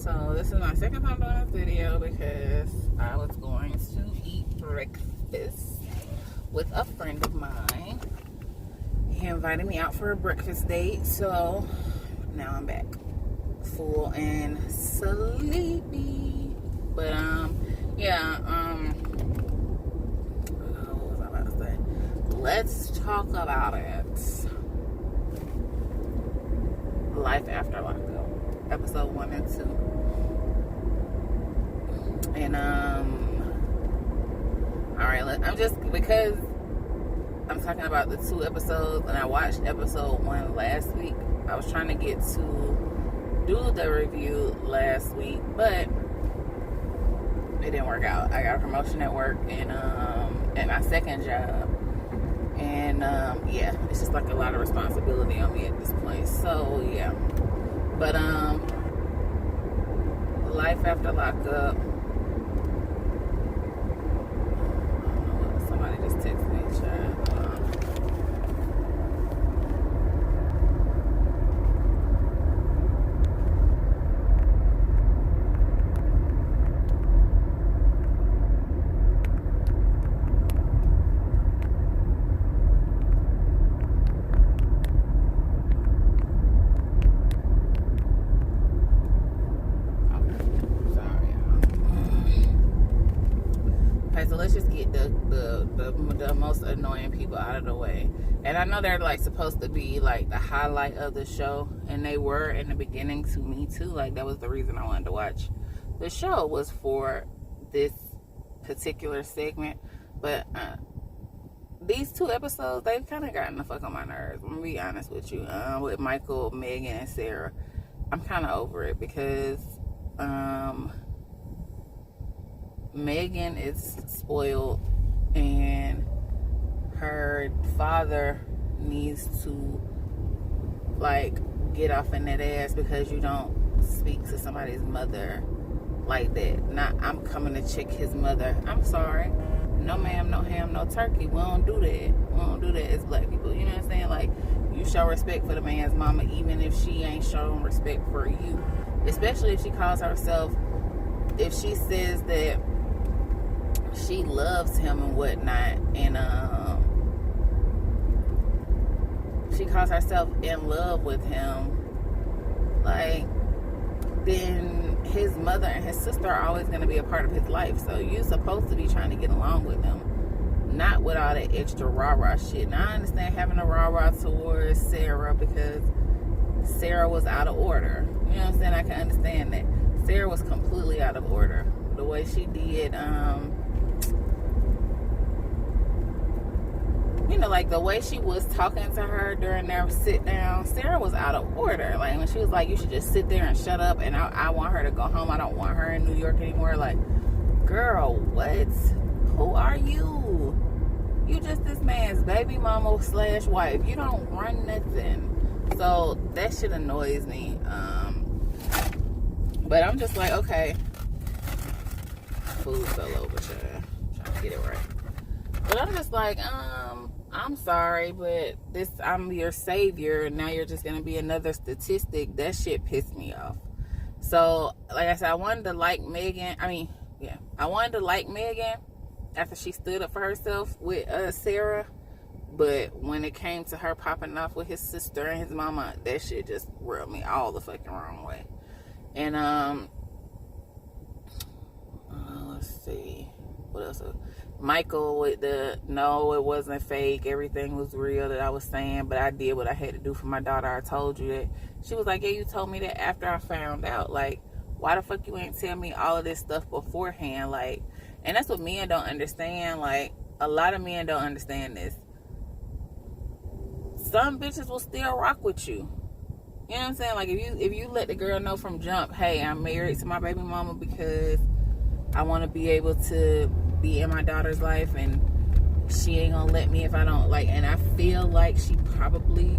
So this is my second time doing this video because I was going to eat breakfast with a friend of mine. He invited me out for a breakfast date, so now I'm back full and sleepy. But yeah, what was I about to say? Let's talk about it. Life After Lockup, episode 1 and 2. And alright, I'm just, because I'm talking about the 2 episodes and I watched episode 1 last week. I was trying to get to do the review last week, but it didn't work out. I got a promotion at work and at my second job. And yeah, it's just like a lot of responsibility on me at this point. So yeah. But Life After Lockup. Somebody just texted me, child. So let's just get the most annoying people out of the way. And I know they're like supposed to be like the highlight of the show, and they were in the beginning to me too. Like that was the reason I wanted to watch the show, was for this particular segment. But these 2 episodes, they've kind of gotten the fuck on my nerves. I'm gonna be honest with you. With Michael, Megan, and Sarah, I'm kind of over it because Megan is spoiled and her father needs to like get off in that ass because you don't speak to somebody's mother like that. Not, I'm coming to check his mother. I'm sorry. No ma'am, no ham, no turkey. We don't do that. We don't do that as black people. You know what I'm saying? Like, you show respect for the man's mama even if she ain't showing respect for you. Especially if she calls herself, if she says that she loves him and whatnot, and she calls herself in love with him, like, then his mother and his sister are always going to be a part of his life. So you're supposed to be trying to get along with them, not with all that extra rah-rah shit. Now I understand having a rah-rah towards Sarah because Sarah was out of order. You know what I'm saying? I can understand that. Sarah was completely out of order. The way she did, you know, like the way she was talking to her during their sit down, Sarah was out of order. Like when she was like, you should just sit there and shut up, and I want her to go home. I don't want her in New York anymore. Like, girl, what? Who are you? You just this man's baby mama / wife. You don't run nothing. So that shit annoys me. But I'm just like, okay. Food fell over, child. Trying to get it right. But I'm just like, I'm sorry, but I'm your savior, and now you're just gonna be another statistic. That shit pissed me off. So, like I said, I wanted to like Megan. I wanted to like Megan after she stood up for herself with Sarah. But when it came to her popping off with his sister and his mama, that shit just rubbed me all the fucking wrong way. And let's see, what else? Michael with the, no, it wasn't fake, everything was real that I was saying, but I did what I had to do for my daughter. I told you that. She was like, yeah, you told me that after I found out. Like, why the fuck you ain't tell me all of this stuff beforehand? Like, and that's what men don't understand. Like, a lot of men don't understand this. Some bitches will still rock with you. You know what I'm saying? Like, if you let the girl know from jump, hey, I'm married to my baby mama because I want to be able to be in my daughter's life, and she ain't gonna let me if I don't, like, and I feel like she probably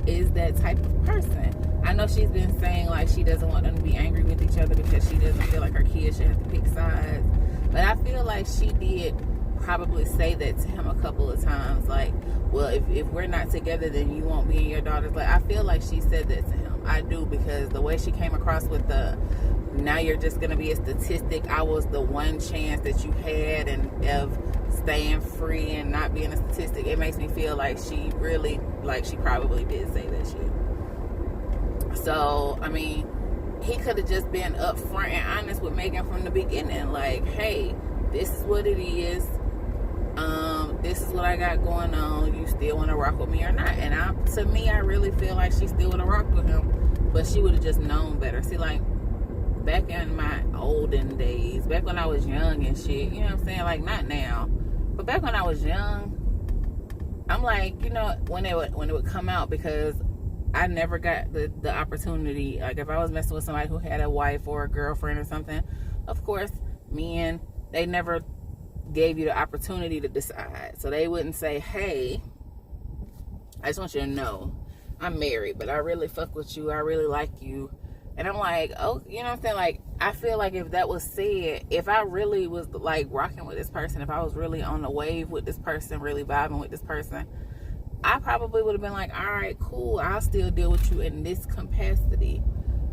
is that type of person. I know she's been saying like she doesn't want them to be angry with each other because she doesn't feel like her kids should have to pick sides, but I feel like she did probably say that to him a couple of times, like, well, if we're not together then you won't be in your daughter's life. I feel like she said that to him. I do, because the way she came across with the, now you're just gonna be a statistic, I was the one chance that you had and of staying free and not being a statistic, it makes me feel like she really, like she probably did say that shit. So I mean, he could have just been upfront and honest with Megan from the beginning, like, hey, this is what it is, this is what I got going on, you still want to rock with me or not? And to me, I really feel like she still would have rocked with him, but she would have just known better. See, like, back in my olden days, back when I was young and shit, you know what I'm saying, like, not now, but back when I was young, I'm like, you know, when it would come out, because I never got the opportunity, like, if I was messing with somebody who had a wife or a girlfriend or something, of course, men, they never gave you the opportunity to decide. So they wouldn't say, hey, I just want you to know I'm married, but I really fuck with you, I really like you. And I'm like, oh, you know what I'm saying? Like, I feel like if that was said, if I really was like rocking with this person, if I was really on the wave with this person, really vibing with this person, I probably would have been like, all right, cool, I'll still deal with you in this capacity,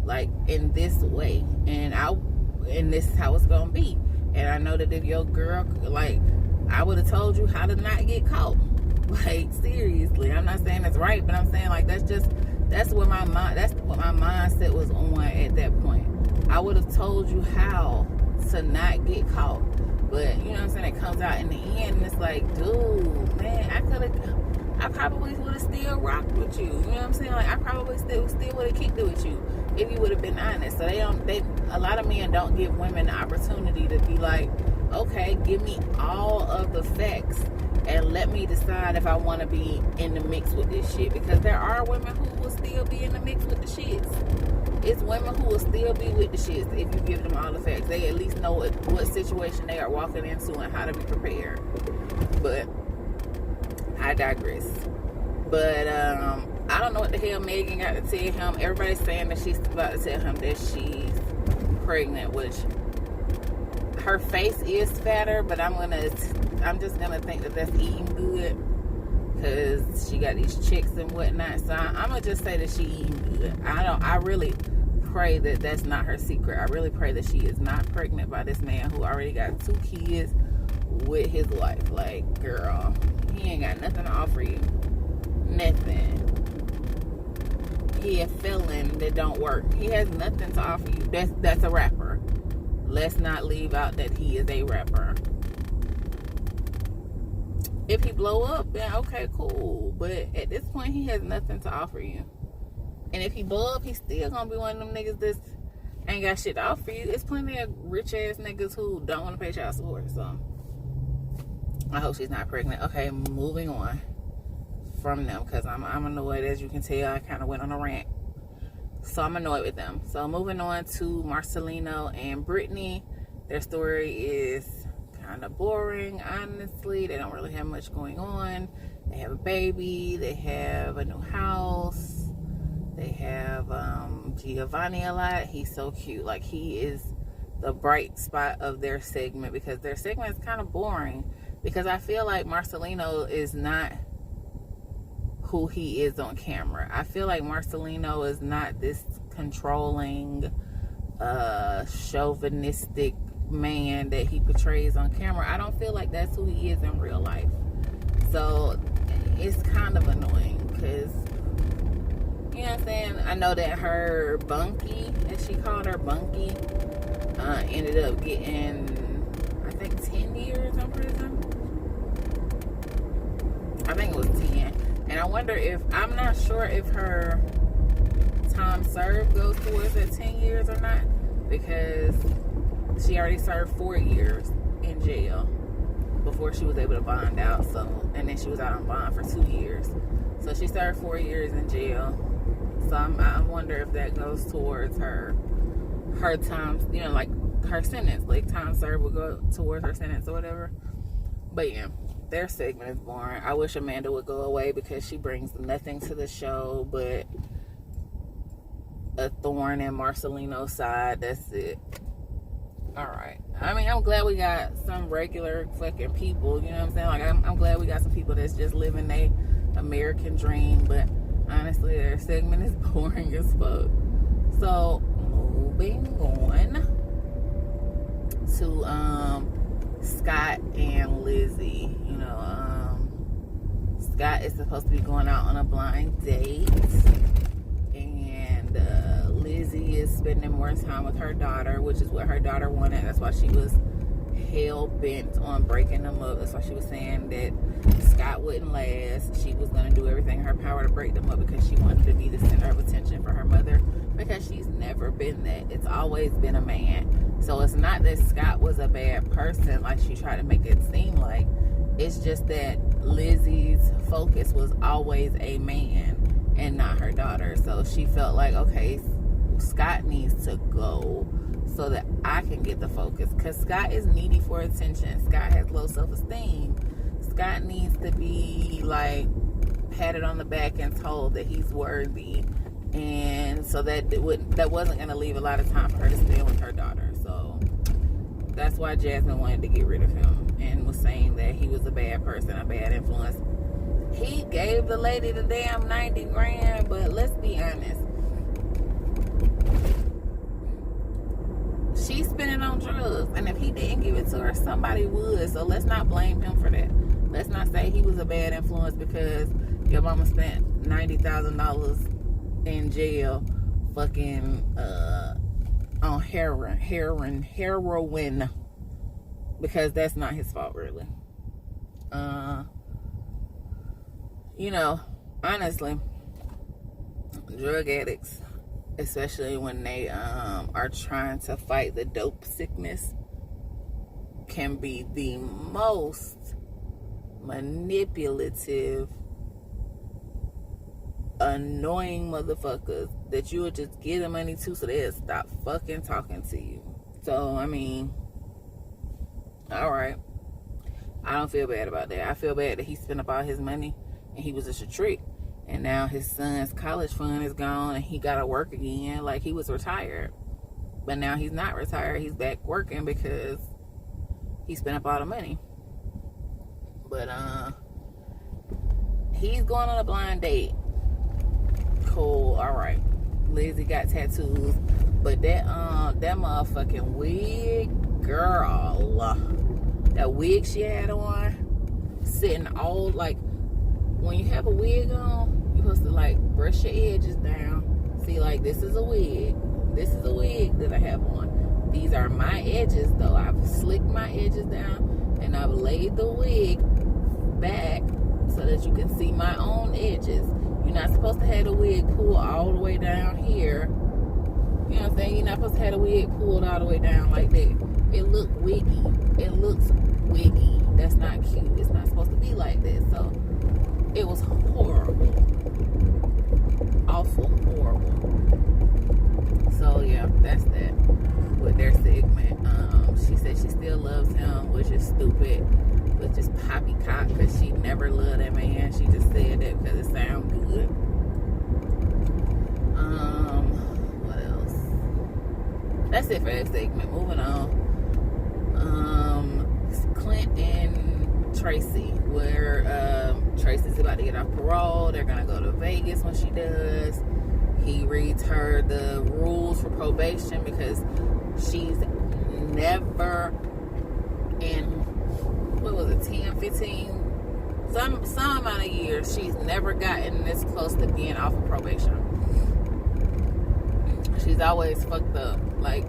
like in this way, and this is how it's gonna be. And I know that if your girl, like, I would have told you how to not get caught. Like, seriously, I'm not saying that's right, but I'm saying, like, that's what my mindset was on at that point. I would have told you how to not get caught. But you know what I'm saying, it comes out in the end and it's like, dude, man, I probably would have still rocked with you. You know what I'm saying? Like, I probably still would have kicked it with you if you would have been honest. So a lot of men don't give women the opportunity to be like, okay, give me all of the facts and let me decide if I want to be in the mix with this shit. Because there are women who will still be in the mix with the shits. It's women who will still be with the shits if you give them all the facts. They at least know what situation they are walking into and how to be prepared. But I digress. But I don't know what the hell Megan got to tell him. Everybody's saying that she's about to tell him that she's pregnant, which her face is fatter, but I'm just gonna think that that's eating good, because she got these chicks and whatnot. So I'm gonna just say that she eating good. I really pray that that's not her secret. I really pray that she is not pregnant by this man who already got 2 kids with his wife. Like, girl, he ain't got nothing to offer you. Nothing. He a felon that don't work. He has nothing to offer you. That's a rapper. Let's not leave out that he is a rapper. If he blow up, then okay, cool. But at this point, he has nothing to offer you. And if he blow up, he's still gonna be one of them niggas that ain't got shit to offer you. It's plenty of rich ass niggas who don't want to pay child support. So I hope she's not pregnant. Okay, moving on from them, because I'm annoyed. As you can tell, I kind of went on a rant. So I'm annoyed with them. So moving on to Marcelino and Brittany. Their story is kind of boring, honestly. They don't really have much going on. They have a baby. They have a new house. They have Giovanni a lot. He's so cute. Like, he is the bright spot of their segment, because their segment is kind of boring. Because I feel like Marcelino is not who he is on camera. I feel like Marcelino is not this controlling, chauvinistic man that he portrays on camera. I don't feel like that's who he is in real life. So it's kind of annoying, because, you know what I'm saying, I know that her bunkie, as she called her, bunkie, ended up getting, I think, 10 years in prison. I think it was 10. And I wonder if, I'm not sure if her time served goes towards that 10 years or not, because she already served 4 years in jail before she was able to bond out. So, and then she was out on bond for 2 years. So she served 4 years in jail. So I wonder if that goes towards her time, you know, like her sentence, like time served will go towards her sentence or whatever. But yeah, their segment is boring. I wish Amanda would go away, because she brings nothing to the show but a thorn in Marcelino's side. That's it. Alright. I mean, I'm glad we got some regular fucking people, you know what I'm saying? Like, I'm glad we got some people that's just living their American dream, but Honestly, their segment is boring as fuck. So, moving on to Scott and Lizzie. You know, Scott is supposed to be going out on a blind date, and Lizzie is spending more time with her daughter, which is what her daughter wanted. That's why she was hell bent on breaking them up. That's why she was saying that Scott wouldn't last. She was going to do everything in her power to break them up because she wanted to be the center of attention for her mother, because she's never been that. It's always been a man. So it's not that Scott was a bad person like she tried to make it seem like. It's just that Lizzie's focus was always a man and not her daughter. So she felt like, okay, Scott needs to go so that I can get the focus, because Scott is needy for attention. Scott has low self-esteem. Scott needs to be like patted on the back and told that he's worthy, and so that wasn't going to leave a lot of time for her to spend with her daughter. So that's why Jasmine wanted to get rid of him and was saying that he was a bad person, a bad influence. He gave the lady the damn 90 grand, but let's be honest, she's spending on drugs, and if he didn't give it to her, somebody would. So let's not blame him for that. Let's not say he was a bad influence because your mama spent $90,000 in jail fucking on heroin, because that's not his fault, really. You know, honestly, drug addicts, especially when they are trying to fight the dope sickness, can be the most manipulative, annoying motherfuckers that you would just give them money to so they'll stop fucking talking to you. So, I mean, alright. I don't feel bad about that. I feel bad that he spent up all his money and he was just a trick. And now his son's college fund is gone and he got to work again like he was retired. But now he's not retired. He's back working because he spent up all the money. But he's going on a blind date. Cool. All right. Lizzie got tattoos. But that motherfucking wig, girl. That wig she had on, sitting all like, when you have a wig on, you're supposed to like brush your edges down. See, like, this is a wig. This is a wig that I have on. These are my edges, though. I've slicked my edges down and I've laid the wig back so that you can see my own edges. You're not supposed to have the wig pulled all the way down here. You know what I'm saying? You're not supposed to have the wig pulled all the way down like that. It looks wiggy. It looks wiggy. That's not cute. It's not supposed to be like that. So it was horrible. Awful, horrible. So yeah, that's that with their segment. She said she still loves him, which is stupid, which is poppycock, because she never loved that man. She just said that because it sounds good. What else? That's it for that segment. Moving on. Clint and Tracy, where Tracy's about to get off parole. They're gonna go to Vegas when she does. He reads her the rules for probation because she's never in, what was it, 10, 15, some amount of years, she's never gotten this close to being off of probation. She's always fucked up, like,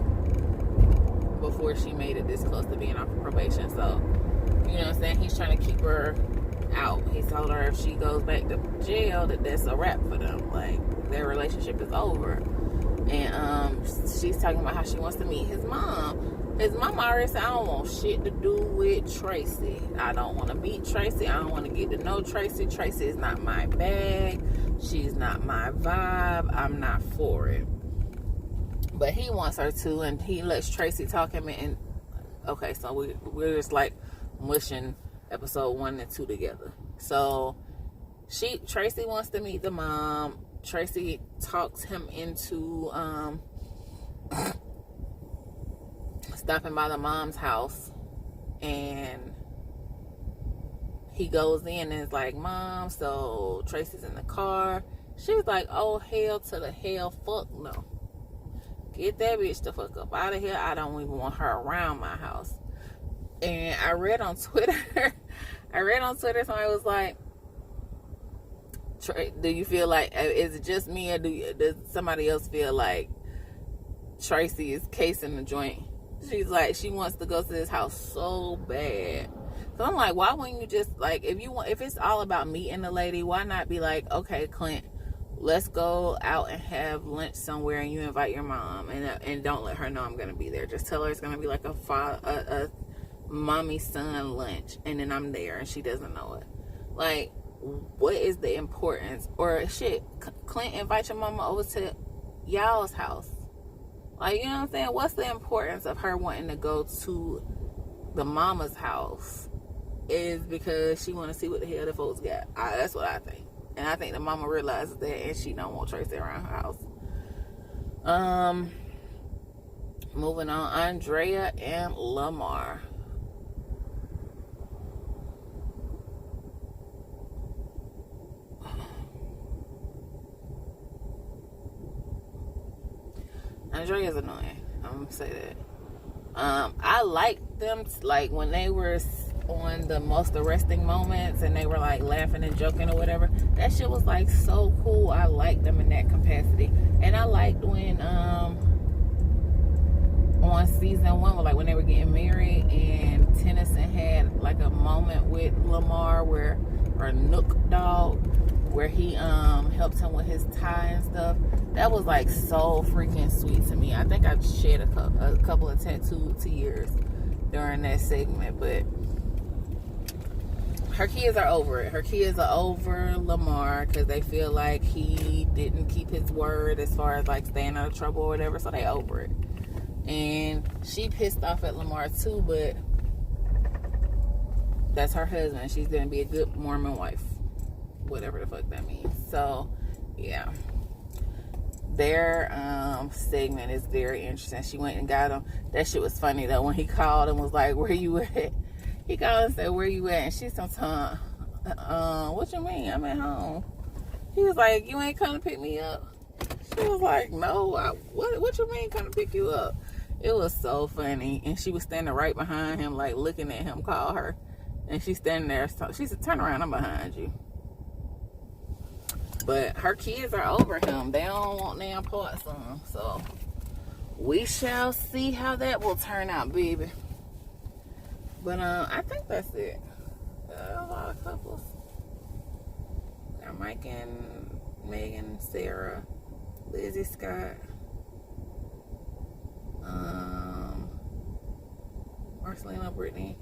before she made it this close to being off of probation. So, you know what I'm saying? He's trying to keep her out. He told her if she goes back to jail, that's a wrap for them. Like, their relationship is over. And she's talking about how she wants to meet his mom. His mom already said, I don't want shit to do with Tracy. I don't want to meet Tracy. I don't want to get to know Tracy. Tracy is not my bag. She's not my vibe. I'm not for it. But he wants her to, and he lets Tracy talk him in. Okay, so we're just like mushing episode 1 and 2 together. So Tracy wants to meet the mom. Tracy talks him into stopping by the mom's house, and he goes in and is like, Mom, so Tracy's in the car She's like, oh, hell to the hell, fuck no. Get that bitch the fuck up out of here. I don't even want her around my house. And I read on Twitter, somebody was like, do you feel like, is it just me, or does somebody else feel like Tracy is casing the joint? She's like, she wants to go to this house so bad. So I'm like, why wouldn't you just, like, if it's all about meeting the lady, why not be like, okay, Clint, let's go out and have lunch somewhere, and you invite your mom, and don't let her know I'm gonna be there. Just tell her it's gonna be like a mommy son lunch, and then I'm there, and she doesn't know it. Like, what is the importance? Or shit, Clint, invite your mama over to y'all's house. Like, you know what I'm saying? What's the importance of her wanting to go to the mama's house? Is because she want to see what the hell the folks got. That's what I think. And I think the mama realizes that, and she don't want Tracy around her house. Moving on, Andrea and Lamar. Andrea's annoying. I'm gonna say that. I liked them, like, when they were on the most arresting moments and they were like laughing and joking or whatever. That shit was like so cool. I liked them in that capacity. And I liked when on season 1, like when they were getting married and Tennyson had like a moment with Lamar or Nook Dog, where he helped him with his tie and stuff. That was like so freaking sweet to me. I think I shed a couple of tattooed tears during that segment. But her kids are over it. Her kids are over Lamar because they feel like he didn't keep his word as far as like staying out of trouble or whatever. So they over it. And she pissed off at Lamar too, but that's her husband. She's gonna be a good Mormon wife, whatever the fuck that means. So yeah, their segment is very interesting. She went and got him. That shit was funny though, when he called and was like, where you at? He called and said, where you at? And she's sometimes, what you mean? I'm at home. He was like, you ain't come to pick me up? She was like, no, what you mean come to pick you up? It was so funny. And she was standing right behind him, like looking at him call her. And she's standing there. She said, turn around, I'm behind you. But her kids are over him. They don't want damn parts on him. So we shall see how that will turn out, baby. But I think that's it. A lot of couples. Got Mike and Megan, Sarah, Lizzie Scott, Marcelina, Brittany.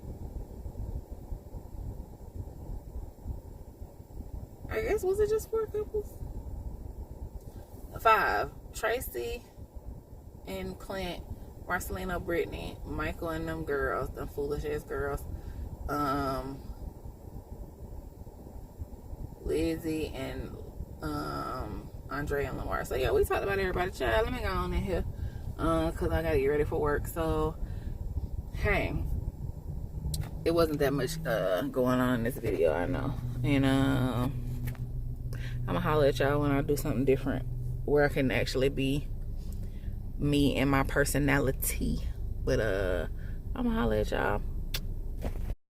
I guess, was it just 4 couples? 5. Tracy and Clint, Marcelina, Brittany, Michael and them girls, them foolish ass girls, Lizzie and Andre and Lamar. So yeah, we talked about everybody. Child, let me go on in here because I gotta get ready for work. So hey, it wasn't that much going on in this video, I know. And I'm gonna holler at y'all when I do something different where I can actually be me and my personality. But I'm gonna holler at y'all.